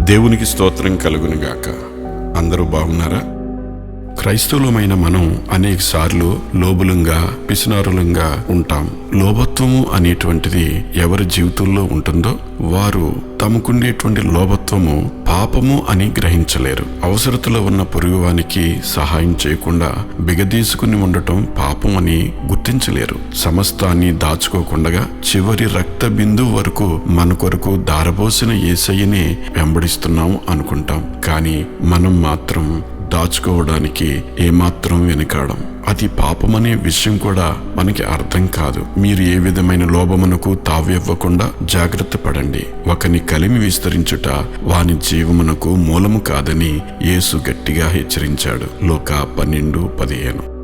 దేవునికి స్తోత్రం కలుగునుగాక. అందరూ బాగున్నారా? క్రైస్తవులమైన మనం అనేక సార్లు లోబులంగా, పిసినారులంగా ఉంటాం. లోభత్వము అనేటువంటిది ఎవరి జీవితంలో ఉంటుందో వారు తమకుండేటువంటి లోభత్వము పాపము అని గ్రహించలేరు. అవసరతలో ఉన్న పొరుగువానికి సహాయం చేయకుండా బిగదీసుకుని ఉండటం పాపం అని గుర్తించలేరు. సమస్తాన్ని దాచుకోకుండా చివరి రక్త బిందువు వరకు మన కొరకు దారబోసిన యేసయ్యనే వెంబడిస్తున్నాము అనుకుంటాం. కానీ మనం మాత్రం దాచుకోవడానికి ఏమాత్రం వెనుకాడం. అది పాపమనే విషయం కూడా మనకి అర్థం కాదు. మీరు ఏ విధమైన లోభమునకు తావివ్వకుండా జాగ్రత్త పడండి. ఒకని కలిమి విస్తరించుట వాని జీవమునకు మూలము కాదని యేసు గట్టిగా హెచ్చరించాడు. లూకా 12:15.